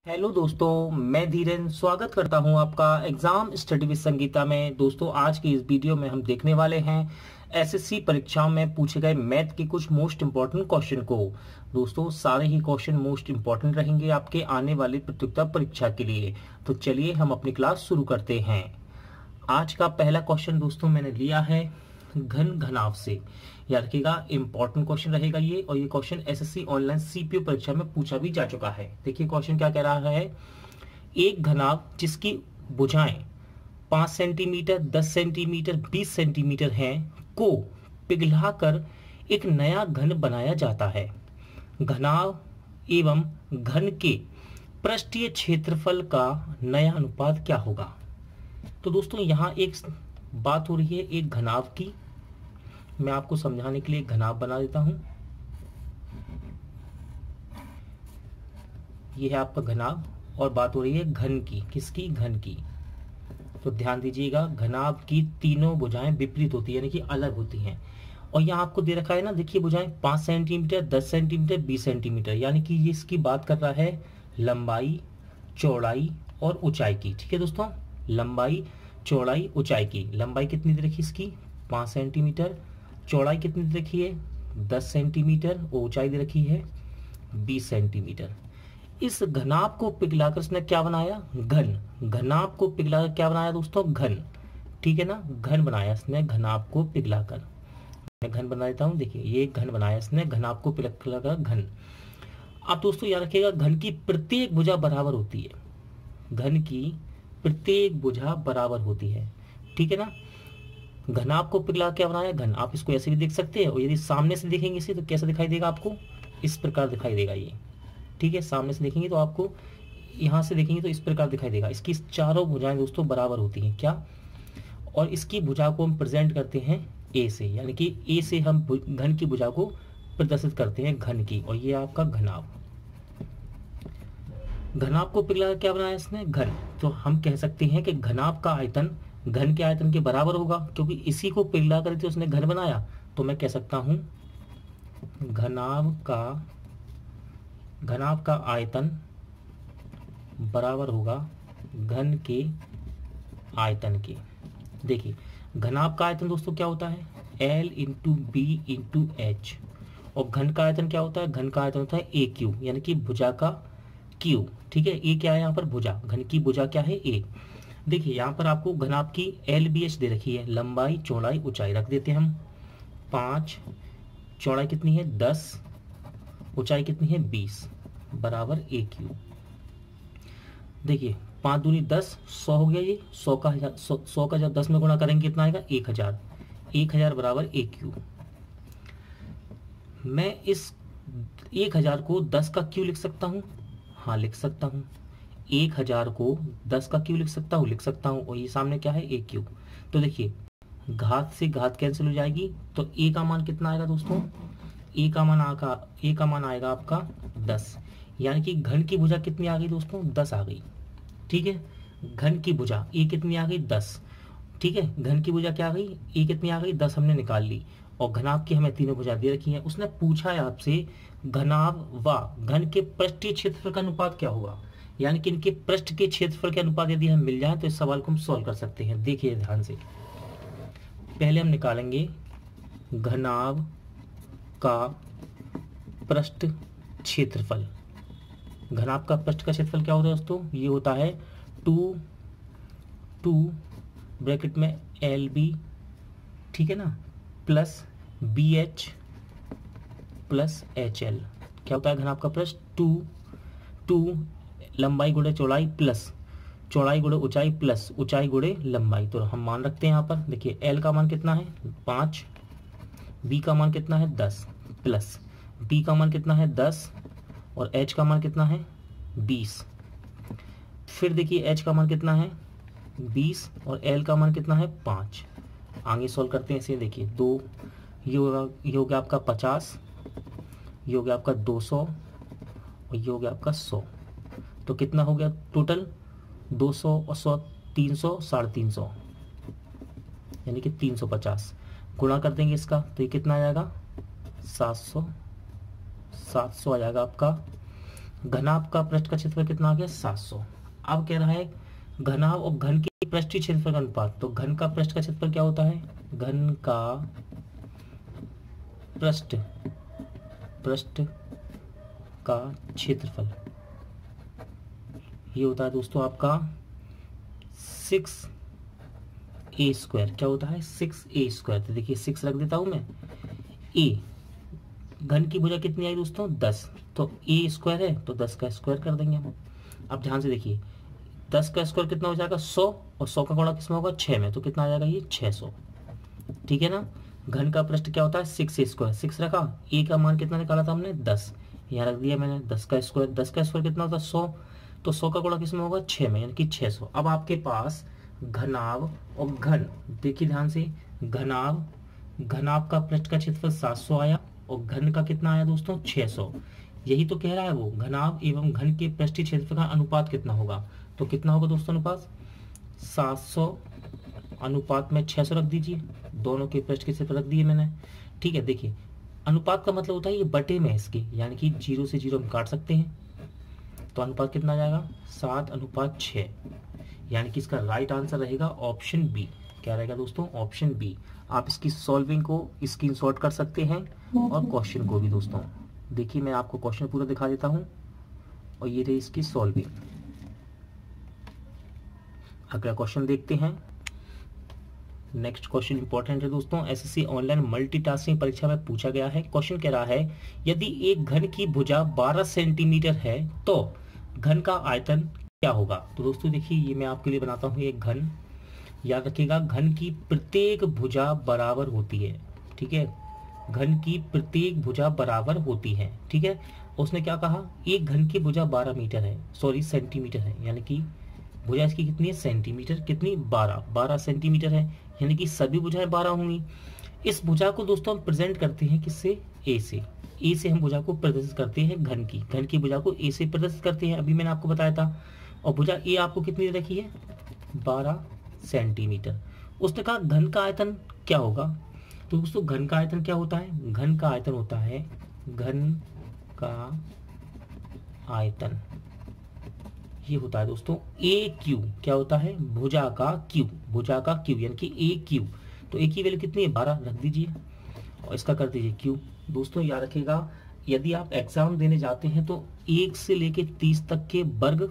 Hello दोस्तों, मैं धीरेन स्वागत करता हूं आपका एग्जाम स्टडी विद संगीता में। दोस्तों, आज की इस वीडियो में हम देखने वाले हैं एसएससी परीक्षाओं में पूछे गए मैथ के कुछ मोस्ट इंपॉर्टेंट क्वेश्चन को। दोस्तों, सारे ही क्वेश्चन मोस्ट इंपॉर्टेंट रहेंगे आपके आने वाली प्रतियोगिता परीक्षा के लिए। तो चलिए हम अपनी क्लास शुरू करते हैं। आज का पहला क्वेश्चन दोस्तों मैंने लिया है घन घनाभ से। याद रखिएगा, इंपॉर्टेंट क्वेश्चन रहेगा ये, और ये क्वेश्चन एसएससी ऑनलाइन सीपीयू परीक्षा में पूछा भी जा चुका है। देखिए क्वेश्चन क्या कह रहा है। एक घनाभ जिसकी भुजाएं 5 सेंटीमीटर, 10 सेंटीमीटर, 20 सेंटीमीटर हैं को पिघलाकर एक नया घन बनाया जाता है। घनाभ एवं घन के पृष्ठीय क्षेत्रफल का नया अनुपात क्या होगा। तो दोस्तों यहाँ एक बात हो रही है एक घनाभ की। मैं आपको समझाने के लिए घनाभ बना देता हूं। यह है आपका घनाभ, और बात हो रही है घन की। किसकी? घन की। तो ध्यान दीजिएगा, घनाभ की तीनों भुजाएं विपरीत होती है, यानी कि अलग होती हैं। और यहाँ आपको दे रखा है ना, देखिए भुजाएं 5 सेंटीमीटर, 10 सेंटीमीटर, 20 सेंटीमीटर, यानी कि ये इसकी बात कर रहा है लंबाई, चौड़ाई और ऊंचाई की। ठीक है दोस्तों, लंबाई, चौड़ाई, ऊंचाई की। लंबाई कितनी दे रखी इसकी? 5 सेंटीमीटर। चौड़ाई कितनी दे रखी है? 10 सेंटीमीटर। और ऊंचाई दे रखी है 20 सेंटीमीटर। इस घनाभ को पिघलाकर इसने क्या बनाया? घन। घनाभ को पिघलाकर क्या बनाया दोस्तों? घन। ठीक है ना, घन बनाया इसने घनाभ को पिघलाकर। मैं घन बना देता हूं। देखिए ये घन बनाया इसने घनाभ को पिघलाकर घन। अब दोस्तों याद रखिएगा, घन की प्रत्येक भुजा बराबर होती है। घन की प्रत्येक भुजा बराबर होती है। ठीक है ना। घनाभ को पिघला क्या बनाया? घन। आप इसको ऐसे भी देख सकते हैं, और यदि सामने से देखेंगे इसे तो कैसा दिखाई देगा आपको? इस प्रकार दिखाई देगा ये। ठीक है, सामने से देखेंगे तो आपको, यहां से देखेंगे तो इस प्रकार दिखाई देगा। इसकी चारों भुजाएं दोस्तों बराबर होती हैं। क्या? और इसकी भुजा को हम प्रेजेंट करते हैं ए से, यानी कि ए से हम घन की भुजा को प्रदर्शित करते हैं घन की। और ये आपका घनाभ। घनाभ को पिघला क्या बनाया इसने? घन। तो हम कह सकते हैं कि घनाभ का आयतन घन के आयतन के बराबर होगा, क्योंकि इसी को पिघला कर उसने घन बनाया। तो मैं कह सकता हूं घनाभ का आयतन बराबर होगा घन के आयतन के। देखिए घनाभ का आयतन दोस्तों क्या होता है? L into B into H. और घन का आयतन क्या होता है? घन का आयतन होता है ए क्यू, यानी कि भुजा का क्यू। ठीक है, ए क्या है यहाँ पर? भुजा। घन की भुजा क्या है? ए। देखिए यहाँ पर आपको घनाभ की LBH दे रखी है, लंबाई, चौड़ाई, ऊंचाई रख देते हैं हम। 5, चौड़ाई कितनी है? 10, ऊंचाई कितनी है? 20, बराबर AQ। देखिए 5 दूनी 10, 100 हो गया। ये 100 का जब 10 में गुणा करेंगे कितना आएगा? 1000। 1000 बराबर AQ। मैं इस 1000 को 10 का क्यू लिख सकता हूँ। हाँ लिख सकता हूँ। 1000 को 10 का क्यू लिख सकता हूँ, लिख सकता हूँ। और ये सामने क्या है? AQ। तो देखिए घात से घात कैंसिल हो जाएगी, तो A का मान कितना आएगा दोस्तों? A का मान आएगा आपका 10। यानी कि घन की भुजा कितनी आ गई दोस्तों? 10 आ गई। ठीक है, घन की भुजा A कितनी आ गई? 10। ठीक है, घन की भुजा क्या आ गई? A कितनी आ गई? 10 हमने निकाल ली। और घनाभ की हमें तीनों भुजा दे रखी है। उसने पूछा है आपसे घनाभ व घन के पृष्ठीय क्षेत्रफल का अनुपात क्या होगा, यानी कि इनके पृष्ठ के क्षेत्रफल के अनुपात यदि हम मिल जाए तो इस सवाल को हम सॉल्व कर सकते हैं। देखिए ध्यान से, पहले हम निकालेंगे घनाभ का पृष्ठ क्षेत्रफल। घनाभ का पृष्ठ का क्षेत्रफल क्या होता है दोस्तों? ये होता है 2 ब्रैकेट में LB, ठीक है ना, प्लस BH प्लस HL। क्या होता है घनाभ का पृष्ठ? 2 लंबाई गुणे चौड़ाई प्लस चौड़ाई गुणे ऊंचाई प्लस ऊंचाई गुणे लंबाई। तो हम मान रखते हैं यहाँ पर। देखिए L का मान कितना है? 5, B का मान कितना है? 10, प्लस B का मान कितना है? 10, और H का मान कितना है? 20। फिर देखिए H का मान कितना है? 20, और L का मान कितना है? 5। आगे सॉल्व करते हैं इसे। देखिए 2, ये हो गया आपका 50, ये हो गया आपका 200, और ये हो गया आपका 100। तो कितना हो गया टोटल? 200 और 100, 300, 350, यानी कि 350। गुणा कर देंगे इसका तो ये कितना आ जाएगा? 700 आ जाएगा आपका घनाभ का पृष्ठ का क्षेत्रफल कितना आ गया 700। अब कह रहा है घनाभ और घन के पृष्ठीय क्षेत्रफल का अनुपात। तो घन का पृष्ठ का क्षेत्रफल क्या होता है, घन का पृष्ठ का क्षेत्रफल ये होता है दोस्तों आपका 6a²। क्या होता है 6a²। तो देखिए 6 रख देता हूं मैं। a घन की भुजा कितनी आई दोस्तों 10, तो a² है तो 10 का स्क्वायर कर देंगे हम। अब ध्यान से देखिए 10 का स्क्वायर कितना हो जाएगा 100, और 100 का गुणा किसमें होगा 6 में, तो कितना आ जाएगा ये 600। ठीक है ना। घन का पृष्ठ क्या होता है 6a²। 6 रखा, a का मान कितना निकाला था हमने 10, यहाँ रख दिया मैंने 10 का स्क्वायर। 10 का स्क्वायर कितना होता है 100, तो 100 का गुणा किसमें होगा 6 में, यानी कि 600। अब आपके पास घनाभ और घन, देखिए ध्यान से, घनाभ का पृष्ठ का क्षेत्रफल 700 आया और घन का कितना आया दोस्तों 600। यही तो कह रहा है वो, घनाभ एवं घन के पृष्ठीय क्षेत्रफल का अनुपात कितना होगा। तो कितना होगा दोस्तों अनुपात 700 अनुपात में 600 रख दीजिए, दोनों के पृष्ठ के क्षेत्रफल रख दिए मैंने। ठीक है, देखिए अनुपात का मतलब होता है ये बटे में इसके, यानी कि 0 से 0 हम काट सकते हैं। तो अनुपात कितना आ जाएगा 7:6, यानी कि इसका राइट आंसर रहेगा ऑप्शन बी। क्या रहेगा दोस्तों ऑप्शन बी। आप इसकी सॉल्विंग को स्क्रीनशॉट कर सकते हैं और क्वेश्चन को भी दोस्तों। देखिए मैं आपको क्वेश्चन पूरा दिखा देता हूं, और ये रही इसकी सॉल्विंग। अगला क्वेश्चन देखते हैं। नेक्स्ट क्वेश्चन इंपॉर्टेंट है दोस्तों, एसएससी ऑनलाइन मल्टीटास्किंग परीक्षा में पूछा गया है। क्वेश्चन कह रहा है यदि एक घन की भुजा 12 सेंटीमीटर है तो घन का आयतन क्या होगा। तो दोस्तों देखिए ये मैं आपके लिए बनाता हूँ एक घन। याद रखिएगा घन की प्रत्येक भुजा बराबर होती है। ठीक है, घन की प्रत्येक भुजा बराबर होती है। ठीक है, उसने क्या कहा एक घन की भुजा 12 मीटर है, सॉरी सेंटीमीटर है, यानी कि भुजा इसकी कितनी है सेंटीमीटर, कितनी 12 सेंटीमीटर है, यानी कि सभी भुजाएं 12 होंगी। इस भुजा को दोस्तों हम प्रेजेंट करते हैं किससे ए से हम भुजा को प्रदर्शित करते हैं घन की भुजा को ए से प्रदर्शित करते हैं, अभी मैंने आपको बताया था। और भुजा ए आपको कितनी रखी है 12 सेंटीमीटर। उसने कहा घन का आयतन क्या होगा। तो दोस्तों घन का आयतन क्या होता है, घन का आयतन होता है, घन का आयतन ये होता है दोस्तों ए क्यू। क्या होता है भुजा का क्यू, यानी कि ए क्यू। तो ए की वैल्यू कितनी है 12 रख दीजिए और इसका कर दीजिए क्यू। दोस्तों याद रखिएगा यदि आप एग्जाम देने जाते हैं तो 1 से लेके 30 तक के वर्ग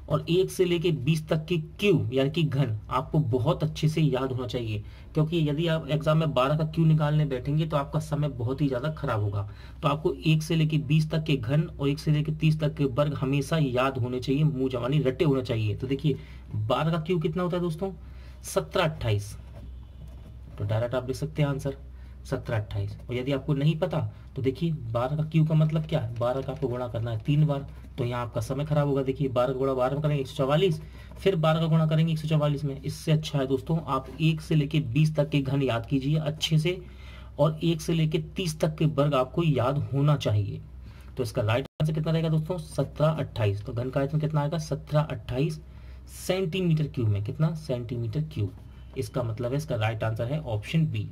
और 1 से लेके 20 तक की क्यू यानी कि घन आपको बहुत अच्छे से याद होना चाहिए, क्योंकि यदि आप एग्जाम में 12 का क्यू निकालने बैठेंगे तो आपका समय बहुत ही ज्यादा खराब होगा। तो आपको 1 से लेके 20 तक के घन और 1 से लेके 30 तक के वर्ग हमेशा याद होने चाहिए, मुंह जवानी रटे होने चाहिए। तो देखिए 12 का क्यू कितना होता है दोस्तों 1728, तो डायरेक्ट आप लिख सकते हैं आंसर 1728। और यदि आपको नहीं पता तो देखिए 12 का क्यू का मतलब क्या है, 12 का आपको गुणा करना है 3 बार, तो यहाँ आपका समय खराब होगा। देखिए 12 का गुणा 12 में करेंगे 144, फिर 12 का गुणा करेंगे 144 में। इससे अच्छा है दोस्तों आप 1 से लेके 20 तक के घन याद कीजिए अच्छे से, और 1 से लेके 30 तक के वर्ग आपको याद होना चाहिए। तो इसका राइट आंसर कितना रहेगा दोस्तों 1728। तो घन का आयतन कितना आएगा 1728 सेंटीमीटर क्यूब में, कितना सेंटीमीटर क्यूब। इसका मतलब है इसका राइट आंसर है ऑप्शन बी।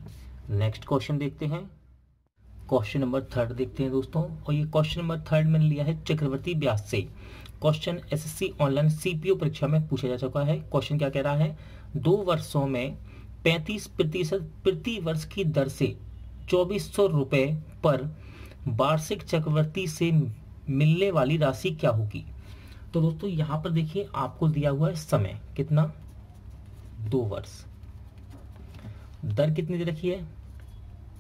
नेक्स्ट क्वेश्चन देखते हैं, क्वेश्चन नंबर 3 देखते हैं दोस्तों। और ये क्वेश्चन नंबर 3 मैंने लिया है चक्रवर्ती व्यास से। क्वेश्चन एसएससी ऑनलाइन सीपीओ परीक्षा में पूछा जा चुका है। क्वेश्चन क्या कह रहा है 2 वर्षों में 35% प्रति वर्ष की दर से 2400 रुपए पर वार्षिक चक्रवर्ती से मिलने वाली राशि क्या होगी। तो दोस्तों यहाँ पर देखिए आपको दिया हुआ है समय कितना 2 वर्ष, दर कितनी दे रखी है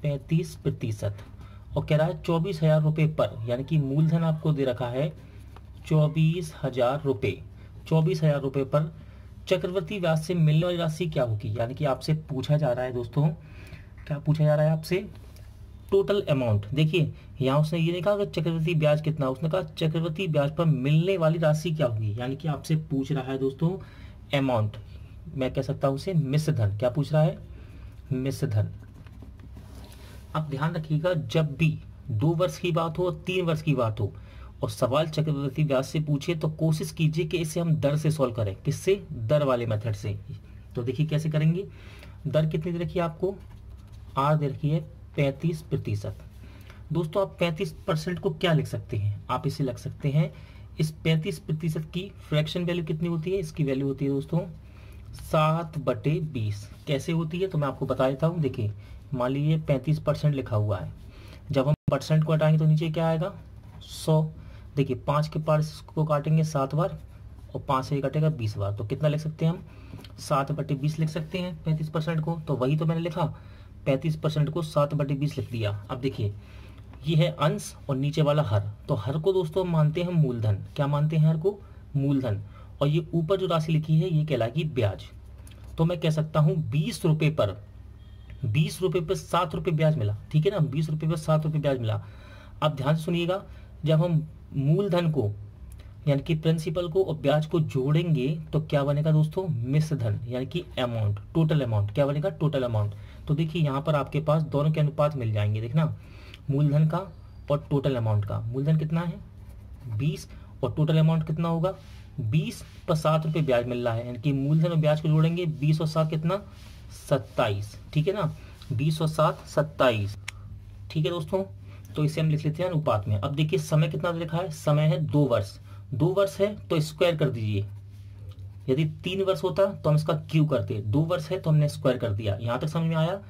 35%, और कह रहा है 24,000 रुपए पर, यानी कि मूलधन आपको दे रखा है 24,000 रुपए। 24,000 रुपए पर चक्रवर्ती व्याज से मिलने वाली राशि क्या होगी। यानी कि आपसे पूछा जा रहा है दोस्तों, क्या पूछा जा रहा है आपसे टोटल अमाउंट। देखिए यहाँ उसने ये नहीं कहा कि चक्रवर्ती ब्याज कितना, उसने कहा चक्रवर्ती ब्याज पर मिलने वाली राशि क्या होगी। यानी कि आपसे पूछ रहा है दोस्तों अमाउंट, मैं कह सकता हूं उसे मिश्र धन। क्या पूछ रहा है मिश्र धन। अब ध्यान रखिएगा जब भी 2 वर्ष की बात हो और 3 वर्ष की बात हो और सवाल चक्रवर्ती ब्याज से पूछे तो कोशिश कीजिए कि इसे हम दर से सॉल्व करें। किससे, दर वाले मेथड से। तो देखिए कैसे करेंगे, दर कितनी दे रखी है आपको, आर दे रखी है 35%। दोस्तों आप 35% को क्या लिख सकते हैं, आप इसे लिख सकते हैं, इस 35% की फ्रैक्शन वैल्यू कितनी होती है, इसकी वैल्यू होती है दोस्तों 7/20। कैसे होती है तो मैं आपको बता देता हूँ। देखिए मान लीजिए 35% लिखा हुआ है, जब हम परसेंट को हटाएंगे तो नीचे क्या आएगा 100। देखिए 5 के पार को काटेंगे 7 बार और 5 से कटेगा 20 बार, तो कितना लिख सकते हैं हम 7/20 लिख सकते हैं 35% को। तो वही तो मैंने लिखा, 35% को 7/20 लिख दिया। अब देखिए ये है अंश और नीचे वाला हर, तो हर को दोस्तों मानते हैं मूलधन। क्या मानते हैं हर को, मूलधन। और ये ऊपर जो राशि लिखी है ये कहलाएगी ब्याज। तो मैं कह सकता हूँ 20 रुपए पर 7 रुपए ब्याज मिला। ठीक है ना, 20 रुपए पर 7 रुपए ब्याज मिला। अब ध्यान से सुनिएगा, जब हम मूलधन को यानी कि प्रिंसिपल को और ब्याज को जोड़ेंगे तो क्या बनेगा दोस्तों, मिश्र धन यानी कि अमाउंट, टोटल अमाउंट। क्या बनेगा, टोटल अमाउंट। तो देखिए यहाँ पर आपके पास दोनों के अनुपात मिल जाएंगे। देखना, मूलधन का और टोटल अमाउंट का। मूलधन कितना है 20 और टोटल अमाउंट कितना होगा 20 पर 7 रुपये ब्याज मिल रहा है, यानी कि मूलधन और ब्याज को जोड़ेंगे 20 और 7 कितना 27। ठीक है ना, 20 और 7 27। ठीक है दोस्तों, तो इसे हम लिख लेते हैं अनुपात में। अब देखिए समय कितना लिखा है, समय है 2 वर्ष। 2 वर्ष है तो स्क्वायर कर दीजिए। यदि 3 वर्ष होता तो हम इसका क्यू करते, 2 वर्ष है तो हमने स्क्वायर कर दिया। यहां तक समझ में आया।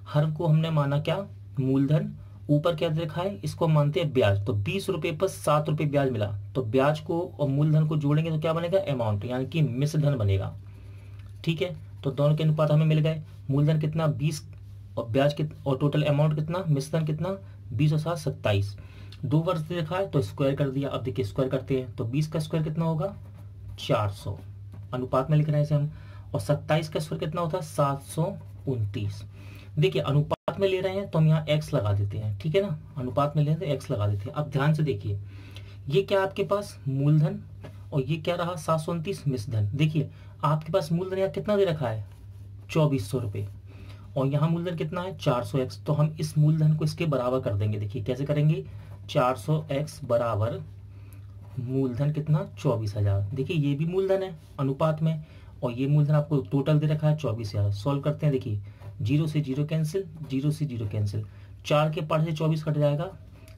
हर को हमने माना क्या, मूलधन। ऊपर क्या लिखा है, इसको मानते हैं ब्याज। तो 20 रुपए पर 7 रुपए ब्याज मिला, तो ब्याज को और मूलधन को जोड़ेंगे तो क्या बनेगा, अमाउंट, यानी कि मिश्र धन बनेगा। ठीक है, तो दोनों के अनुपात हमें मिल गए। मूलधन कितना 20 और ब्याज और टोटल अमाउंट कितना, मिश्र धन कितना 20 और 7 27। 2 वर्ष लिखा है तो स्क्वायर कर दिया। अब देखिए स्क्वायर करते हैं तो 20 का स्क्वायर कितना होगा 400, अनुपात में लिख रहे हैं इसे हम। और 27 का स्क्वायर कितना होता है 729। देखिए अनुपात में ले रहे हैं तो हम यहाँ x लगा देते हैं। ठीक है ना, अनुपात में ले रहे हैं तो x लगा देते हैं। अब ध्यान से देखिए, ये क्या आपके पास मूलधन और ये क्या रहा 729 मिश्र धन। देखिए आपके पास मूलधन यहाँ कितना दे रखा है 2400 रुपये और यहाँ मूलधन कितना है 400x। तो हम इस मूलधन को इसके बराबर कर देंगे। देखिए कैसे करेंगे, 400x बराबर मूलधन कितना 24,000। देखिए ये भी मूलधन है अनुपात में और ये मूलधन आपको टोटल दे रखा है 24,000। सॉल्व करते हैं। देखिए 0 से 0 कैंसिल, 0 से 0 कैंसिल, 4 के पार्ट से 24 कट जाएगा,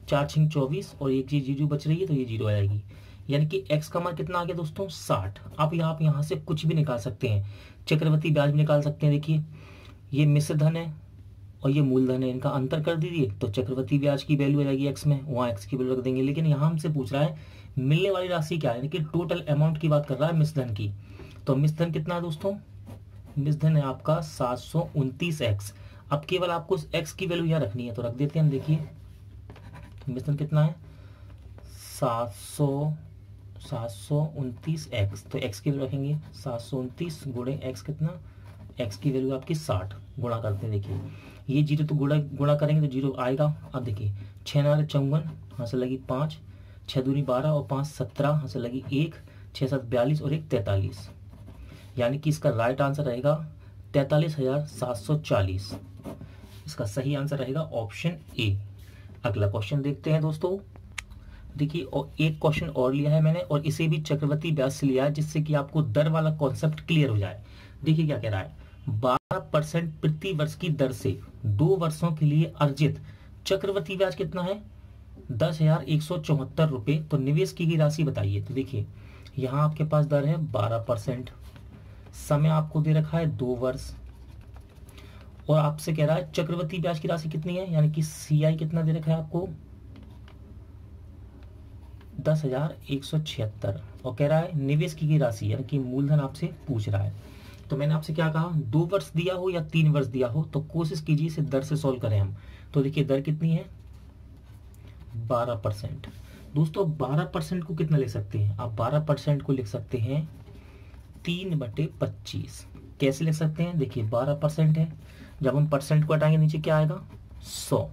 4 छिंग 24 और एक चीज 0 बच रही है तो ये 0 आ जाएगी। यानी कि x का मान कितना आ गया दोस्तों 60। अब आप यहाँ से कुछ भी निकाल सकते हैं, चक्रवृद्धि ब्याज भी निकाल सकते हैं। देखिए ये मिश्र धन है और ये मूलधन है, इनका अंतर कर दीजिए तो चक्रवृद्धि ब्याज की वैल्यू आ जाएगी x में, वहाँ x की वैल्यू रख देंगे। लेकिन यहाँ हमसे पूछ रहा है मिलने वाली राशि क्या है, यानी कि टोटल अमाउंट की बात कर रहा है मिश्र धन की। तो मिश्र धन कितना है दोस्तों, मिश्र धन है आपका 729x। अब केवल आपको उस x की वैल्यू यहाँ रखनी है तो रख देते हैं हम। देखिए मिश्र धन कितना है 729x, तो x की वैल्यू रखेंगे 729 गुणे x कितना, x की वैल्यू आपकी 60, गुणा करते हैं। देखिए ये 0 तो गुणा करेंगे तो 0 आएगा। अब देखिए 6 9 54, यहाँ से लगी 5, 6 दूनी 12 और 5 17, यहाँ से लगी 1, 6 7 42 और 1 43, यानी कि इसका राइट आंसर रहेगा 43,740। इसका सही आंसर रहेगा ऑप्शन ए। अगला क्वेश्चन देखते हैं दोस्तों। देखिए और एक क्वेश्चन और लिया है मैंने और इसे भी चक्रवृद्धि ब्याज से लिया है, जिससे कि आपको दर वाला कॉन्सेप्ट क्लियर हो जाए। देखिए क्या कह रहा है, 12% प्रति वर्ष की दर से 2 वर्षों के लिए अर्जित चक्रवृद्धि ब्याज कितना है 10,174 रुपये। तो निवेश की गई राशि बताइए। तो देखिए यहाँ आपके पास दर है 12%, समय आपको दे रखा है 2 वर्ष और आपसे कह रहा है चक्रवृद्धि ब्याज की राशि कितनी है, यानी कि CI कितना दे रखा है आपको 10,176 और कह रहा है निवेश की गई राशि यानी कि मूलधन आपसे पूछ रहा है। तो मैंने आपसे क्या कहा, 2 वर्ष दिया हो या 3 वर्ष दिया हो तो कोशिश कीजिए इसे दर से सॉल्व करें हम। तो देखिए दर कितनी है 12%। दोस्तों 12% को कितना लिख सकते हैं आप, 12% को लिख सकते हैं 3/25। कैसे लिख सकते हैं, देखिए 12% है, जब हम परसेंट को हटाएंगे नीचे क्या आएगा 100,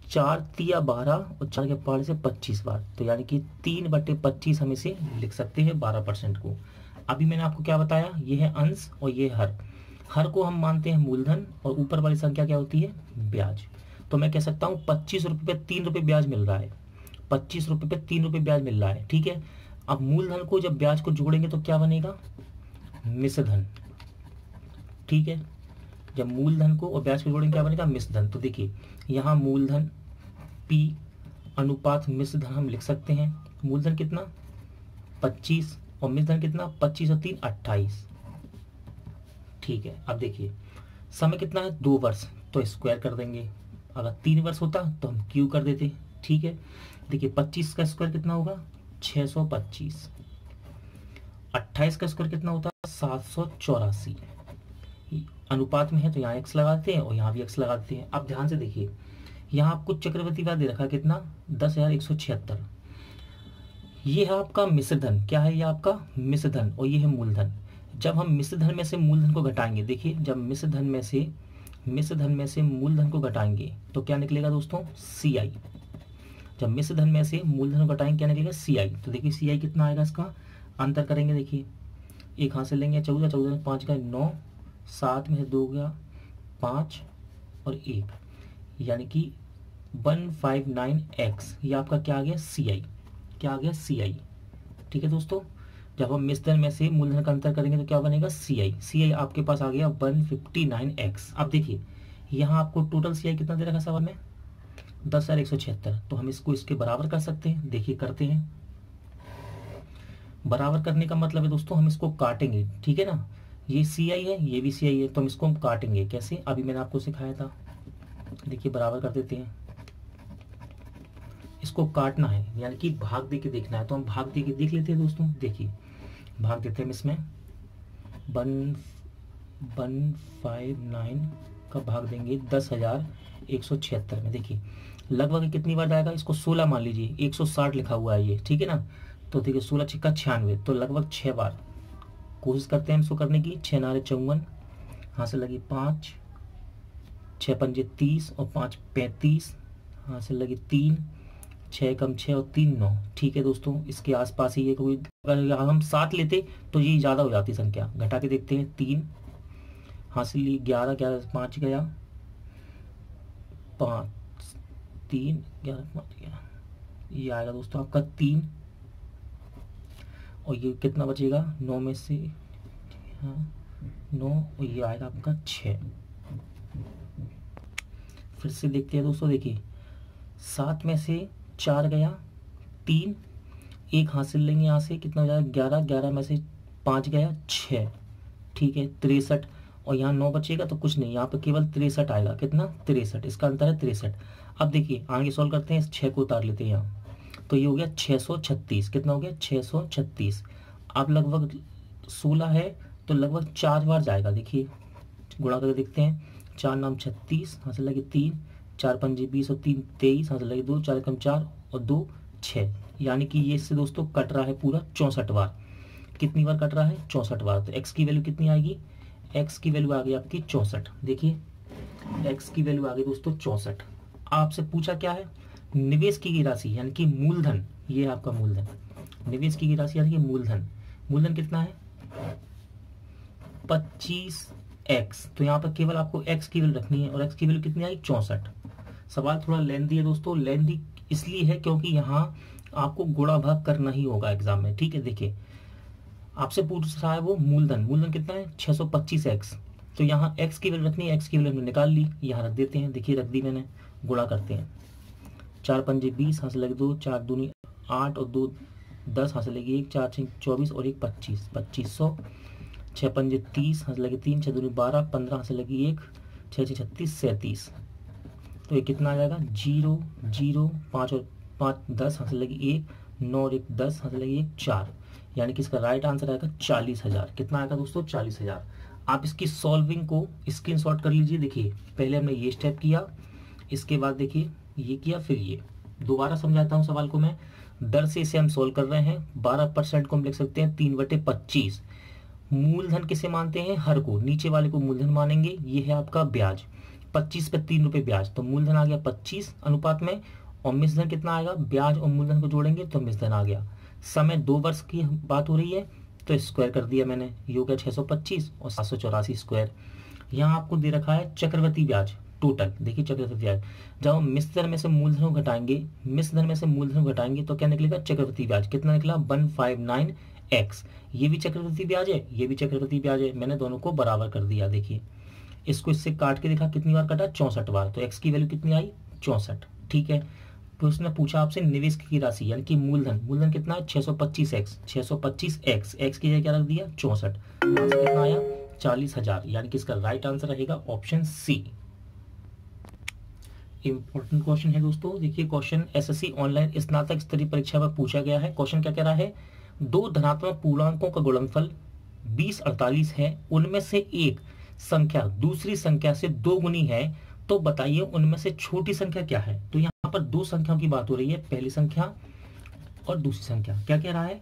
4 तिया 12 और 4 के पार से 25 बार, तो यानी कि 3/25 हम इसे लिख सकते हैं 12% को। अभी मैंने आपको क्या बताया, ये है अंश और ये हर को हम मानते हैं मूलधन और ऊपर वाली संख्या क्या होती है ब्याज। तो मैं कह सकता हूँ 25 रुपये पे 3 रुपये ब्याज मिल रहा है, 25 रुपये पे 3 रुपये ब्याज मिल रहा है। ठीक है, अब मूलधन को जब ब्याज को जोड़ेंगे तो क्या बनेगा मिश्र धन। ठीक है, जब मूलधन को और ब्याज को जोड़ेंगे क्या बनेगा मिश्र धन। तो देखिए यहाँ मूलधन P अनुपात मिश्र धन हम लिख सकते हैं। मूलधन कितना 25 और मिश्र धन कितना 25 और 3 28। ठीक है, अब देखिए समय कितना है 2 वर्ष, तो स्क्वायर कर देंगे। अगर 3 वर्ष होता तो हम क्यू कर देते। ठीक है, देखिए 25 का स्क्वायर कितना होगा 625, 28 का स्क्वायर कितना होता है 784। अनुपात में है तो यहाँ x लगाते हैं और यहाँ भी x लगाते हैं। अब ध्यान से देखिए, यहाँ आपको चक्रवृद्धि ब्याज दे रखा है कितना 10,176। ये है आपका मिश्र धन। क्या है ये आपका मिश्र धन और ये है मूलधन। जब हम मिश्र धन में से मूलधन को घटाएंगे, देखिए जब मिश्र धन में से मूलधन को घटाएंगे तो क्या निकलेगा दोस्तों CI। जब मिश्र धन में से मूलधन को घटाएंगे क्या निकलेगा CI। तो देखिए CI कितना आएगा, इसका अंतर करेंगे। देखिए एक हाथ से लेंगे 14, 14 में 5 का 9, 7 में से 2 गया 5 और 1, यानी कि 159x। ये आपका क्या आ गया CI, क्या आ गया CI। ठीक है दोस्तों, जब हम मिश्र धन में से मूलधन का अंतर करेंगे तो क्या बनेगा CI आपके पास आ गया 159x। अब देखिए यहाँ आपको टोटल CI कितना दे रखा सवाल में 10,176। तो हम इसको इसके बराबर कर सकते हैं। देखिए करते हैं। बराबर करने का मतलब है दोस्तों हम इसको काटेंगे। ठीक है ना, ये CI है ये भी CI है, तो हम इसको हम काटेंगे। कैसे, अभी मैंने आपको सिखाया था। देखिए बराबर कर देते हैं। इसको काटना है यानी कि भाग दे के देखना है, तो हम भाग दे के देख लेते हैं दोस्तों। देखिए भाग देते हैं हम इसमें 159 का भाग देंगे 10,176 में। देखिए लगभग कितनी बार जाएगा, इसको 16 मान लीजिए, 160 लिखा हुआ है ये। ठीक है ना, तो देखिए 16 छिक्का 96, तो लगभग 6 बार कोशिश करते हैं इसको करने की। 6 नारे 54, यहाँ से लगी 5, 6 पंजे 30 और 5 35, यहाँ से लगी 3, 6 कम 6 और 3 9। ठीक है दोस्तों, इसके आसपास ही ये कोई, अगर हम 7 लेते तो ये ज़्यादा हो जाती संख्या। घटा के देखते हैं 3, यहाँ से ली 11, 11 5 गया 5, 3 11 5 गया, ये आएगा दोस्तों आपका 3 और ये कितना बचेगा 9 में से, हाँ 9 और ये आएगा आपका 6। फिर से देखते हैं दोस्तों। देखिए 7 में से 4 गया 3, 1 हासिल लेंगे यहाँ से, कितना हो जाएगा 11, 11 में से 5 गया 6। ठीक है 63 और यहाँ 9 बचेगा तो कुछ नहीं, यहाँ पे केवल 63 आएगा। कितना 63, इसका अंतर है 63। अब देखिए आगे सॉल्व करते हैं, इस 6 को उतार लेते हैं यहाँ, तो ये हो गया 636। कितना हो गया 636। अब लगभग 16 है तो लगभग 4 बार जाएगा। देखिए गुणा करके देखते हैं, 4 नाम 36, यहाँ से लगे 3, 4 पंजे 20 और 3 23, यहाँ से लगे 2, 4 कम 4 और 2 6, यानी कि ये इससे दोस्तों कट रहा है पूरा 64 बार। कितनी बार कट रहा है 64 बार। तो x की वैल्यू कितनी आएगी, x की वैल्यू आ गई आपकी 64। देखिए x की वैल्यू आ गई दोस्तों 64। आपसे पूछा क्या है, निवेश की राशि यानी कि मूलधन। ये है आपका मूलधन, निवेश की राशि यानी कि मूलधन। मूलधन कितना है 25x। तो यहाँ पर केवल आपको x की वैल्यू रखनी है और x की वैल्यू कितनी आई 64। सवाल थोड़ा लेंथी है दोस्तों, लेंथी इसलिए है क्योंकि यहाँ आपको गुणा भाग करना ही होगा एग्जाम में। ठीक है, देखिए आपसे पूछ रहा है वो मूलधन। मूलधन कितना है 625x। तो यहाँ x की वैल्यू रखनी है, x की वैल्यू हमने निकाल ली, यहाँ रख देते हैं। देखिए रख दी मैंने, गुणा करते हैं। 4 पंजे 20, यहाँ से लगे 2, 4 दूनी 8 और 2 10, यहाँ से लगे 1, 4 6 24 और 1 25, 2500। 6 पंजे 30, यहाँ से लगे 3, 6 दूनी 12, 15, यहाँ से लगी 1, 6 6 36 37। तो ये कितना आ जाएगा 0 0 5 और 5 10, यहाँ से लगी 1, 9 और 1 10, यहाँ से लगी 1 4, यानी कि इसका राइट आंसर आएगा 40,000। कितना आएगा दोस्तों 40,000। आप इसकी सॉल्विंग को स्क्रीनशॉट कर लीजिए। देखिए पहले हमने ये स्टेप किया, इसके बाद देखिए ये किया, फिर ये। दोबारा समझाता हूँ सवाल को मैं, दर से इसे हम सोल्व कर रहे हैं। 12% को हम लिख सकते हैं 3/25। मूलधन किसे मानते हैं, हर को, नीचे वाले को मूलधन मानेंगे। ये है आपका ब्याज, 25 पे 3 रुपये ब्याज, तो मूलधन आ गया 25 अनुपात में। और मिश्रधन कितना आएगा, ब्याज और मूलधन को जोड़ेंगे तो मिश्रधन आ गया। समय 2 वर्ष की बात हो रही है तो स्क्वायर कर दिया मैंने, ये हो गया 625 और 784 स्क्वायर। यहाँ आपको दे रखा है चक्रवृद्धि ब्याज टोटल। देखिए चक्रवृद्धि ब्याज, जब हम मिश्रधन में से मूलधन को घटाएंगे, मिश्रधन में से मूलधन को घटाएंगे तो क्या निकलेगा चक्रवृद्धि ब्याज। कितना निकला 159x। ये भी चक्रवृद्धि ब्याज है, ये भी चक्रवृद्धि ब्याज है, मैंने दोनों को बराबर कर दिया। देखिए इसको इससे काट के देखा कितनी बार कटा 64 बार, तो x की वैल्यू कितनी आई 64। ठीक है, तो उसने पूछा आपसे निवेश की राशि यानी कि मूलधन, मूलधन कितना है 625x, 625x, x की जगह क्या रख दिया 64, कितना आया 40,000, यानी कि इसका राइट आंसर रहेगा ऑप्शन सी। इंपॉर्टेंट क्वेश्चन है दोस्तों, देखिए क्वेश्चन एसएससी ऑनलाइन स्नातक स्तरीय परीक्षा में पूछा गया है। क्वेश्चन क्या कह रहा है, दो धनात्मक पूर्णांकों का गुणनफल 2048 है, उनमें से एक संख्या दूसरी संख्या से 2 गुनी है, तो बताइए उनमें से छोटी संख्या क्या है। तो यहाँ पर दो संख्याओं की बात हो रही है, पहली संख्या और दूसरी संख्या। क्या कह रहा है,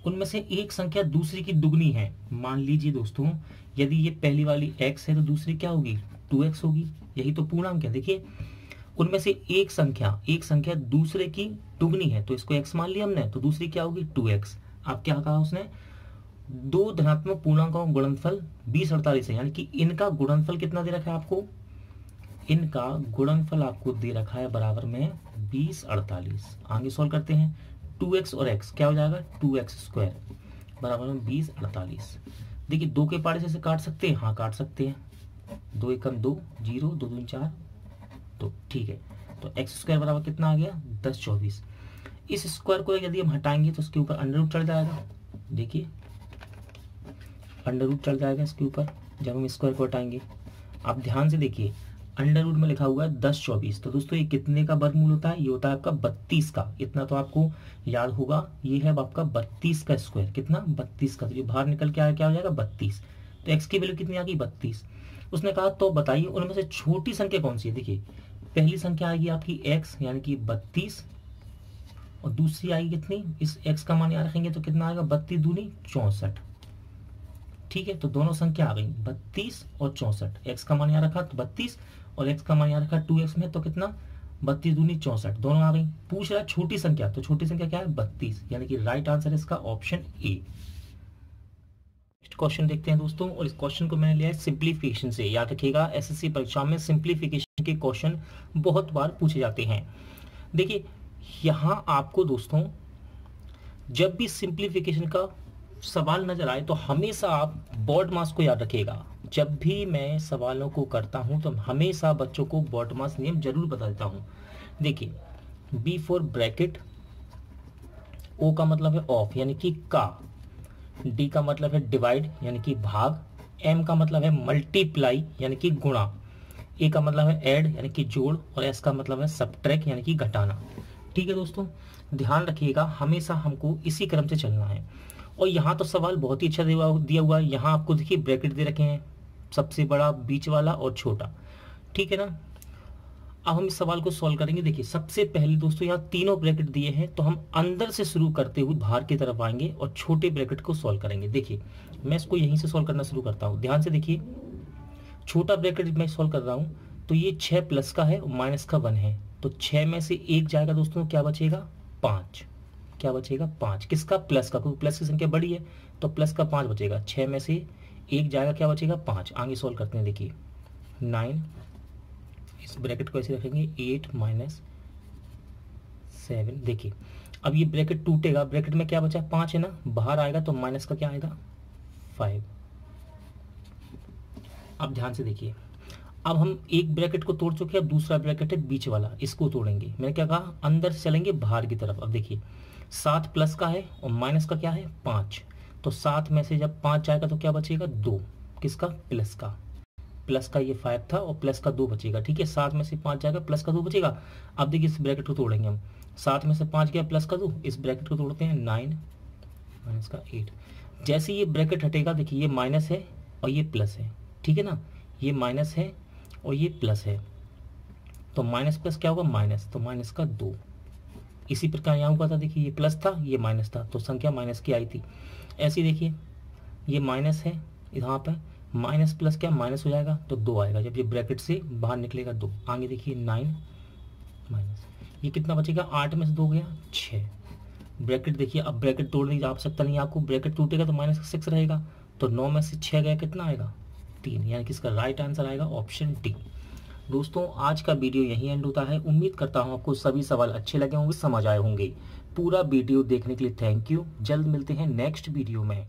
उनमें से एक संख्या दूसरी की दुगनी है। मान लीजिए दोस्तों यदि ये पहली वाली x है तो दूसरी क्या होगी 2x होगी, यही तो पूर्णांक है। देखिए उनमें से एक संख्या दूसरे की दुगनी है, तो इसको x मान लिया हमने, तो दूसरी क्या होगी 2x। अब क्या कहा उसने, दो धनात्मक पूर्णांकों का गुणनफल 2048 है, यानी कि इनका गुणनफल कितना दे रखा है आपको, इनका गुणनफल आपको दे रखा है बराबर में 2048। आगे सॉल्व करते हैं, 2x और x क्या हो जाएगा 2x² बराबर में 2048। देखिए दो के पारे से काट सकते हैं, हाँ काट सकते हैं, 2 एकम 2, 0, 2 दूनी 4, तो ठीक है। तो x² बराबर कितना आ गया 1024। इस स्क्वायर को यदि हम हटाएंगे तो उसके ऊपर अंडर रूट चढ़ जाएगा। देखिए अंडर रूट चढ़ जाएगा इसके ऊपर जब हम स्क्वायर को हटाएंगे। आप ध्यान से देखिए अंडर रूट में लिखा हुआ है 1024, तो दोस्तों ये कितने का वर्गमूल होता है, ये होता है आपका 32 का। इतना तो आपको याद होगा, ये है आपका 32 का स्क्वायर, कितना 32 का, तो ये बाहर निकल के आया क्या हो जाएगा 32। तो x की वैल्यू कितनी आ गई 32। उसने कहा तो बताइए उनमें से छोटी संख्या कौन सी है। देखिए पहली संख्या आएगी आपकी x यानी कि 32, और दूसरी आएगी कितनी, इस x का मान यहाँ रखेंगे तो कितना आएगा 32 दूनी 64। ठीक है, तो दोनों संख्या आ गई 32 और 64, x का मान यहाँ रखा तो 32 और x का मान यहाँ रखा 2x में, तो कितना 32 दूनी 64, दोनों आ गई। पूछ रहा है छोटी संख्या, तो छोटी संख्या क्या है 32, यानी कि राइट आंसर है इसका ऑप्शन ए। नेक्स्ट क्वेश्चन देखते हैं दोस्तों, और इस क्वेश्चन को मैंने लिया है सिंप्लीफिकेशन से। याद रखिएगा एसएससी परीक्षा में सिंप्लीफिकेशन के क्वेश्चन बहुत बार पूछे जाते हैं। देखिए यहाँ आपको दोस्तों जब भी सिंप्लीफिकेशन का सवाल नजर आए तो हमेशा आप बॉडमास को याद रखिएगा। जब भी मैं सवालों को करता हूं तो हमेशा बच्चों को बॉडमास नियम जरूर बता देता हूं। देखिए बी फॉर ब्रैकेट, ओ का मतलब है ऑफ यानी कि का, डी का मतलब है डिवाइड यानी कि भाग, एम का मतलब है मल्टीप्लाई यानी कि गुणा, ए का मतलब है ऐड यानी कि जोड़, और एस का मतलब है सबट्रैक्ट यानी कि घटाना। ठीक है दोस्तों, ध्यान रखिएगा हमेशा हमको इसी क्रम से चलना है। और यहाँ तो सवाल बहुत ही अच्छा दिया हुआ है। यहाँ आपको देखिए ब्रैकेट दे रखे हैं, सबसे बड़ा, बीच वाला और छोटा। ठीक है ना, अब हम इस सवाल को सॉल्व करेंगे। देखिए सबसे पहले दोस्तों यहाँ तीनों ब्रैकेट दिए हैं, तो हम अंदर से शुरू करते हुए बाहर की तरफ आएंगे और छोटे ब्रैकेट को सॉल्व करेंगे। देखिए मैं इसको यहीं से सॉल्व करना शुरू करता हूँ। ध्यान से देखिए, छोटा ब्रैकेट मैं सॉल्व कर रहा हूँ, तो ये 6 प्लस का है और माइनस का 1 है, तो 6 में से 1 जाएगा दोस्तों, क्या बचेगा 5। क्या बचेगा 5, किसका प्लस का, क्योंकि प्लस की संख्या बड़ी है तो प्लस का 5 बचेगा। 6 में से 1 जाएगा, क्या बचेगा 5। आगे सॉल्व करते हैं। देखिए 9, इस ब्रैकेट को ऐसे रखेंगे 8 माइनस 7। देखिए अब ये ब्रैकेट टूटेगा, ब्रैकेट में क्या बचा 5 है ना, बाहर आएगा तो माइनस का क्या आएगा 5। अब ध्यान से देखिए, अब हम एक ब्रैकेट को तोड़ चुके हैं, अब दूसरा ब्रैकेट है बीच वाला, इसको तोड़ेंगे। मैंने क्या कहा, अंदर से चलेंगे बाहर की तरफ। अब देखिए 7 प्लस का है और माइनस का क्या है 5, तो 7 में से जब 5 जाएगा तो क्या बचेगा 2, किसका प्लस का। प्लस का ये 5 था और प्लस का 2 बचेगा। ठीक है, 7 में से 5 जाएगा, प्लस का 2 बचेगा। अब देखिए इस ब्रैकेट को तोड़ेंगे हम, 7 में से 5 गया, प्लस का 2, इस ब्रैकेट को तोड़ते हैं 9 माइनस का 8। जैसे ये ब्रैकेट हटेगा, देखिए ये माइनस है और ये प्लस है। ठीक है ना, ये माइनस है और ये प्लस है, तो माइनस प्लस क्या होगा माइनस, तो माइनस का 2। इसी प्रकार यहाँ हुआ था, देखिए ये प्लस था ये माइनस था, तो संख्या माइनस की आई थी। ऐसे ही देखिए ये माइनस है, यहाँ पे माइनस प्लस क्या माइनस हो जाएगा तो 2 आएगा, जब ये ब्रैकेट से बाहर निकलेगा 2। आगे देखिए 9 माइनस, ये कितना बचेगा 8 में से 2 गया 6। ब्रैकेट देखिए, अब ब्रैकेट तोड़ने की आवश्यकता नहीं है आपको, ब्रैकेट टूटेगा तो माइनस का 6 रहेगा, तो 9 में से 6 गया, कितना आएगा 3, यानी कि इसका राइट आंसर आएगा ऑप्शन डी। दोस्तों आज का वीडियो यहीं एंड होता है। उम्मीद करता हूं आपको सभी सवाल अच्छे लगे होंगे, समझ आए होंगे। पूरा वीडियो देखने के लिए थैंक यू। जल्द मिलते हैं नेक्स्ट वीडियो में।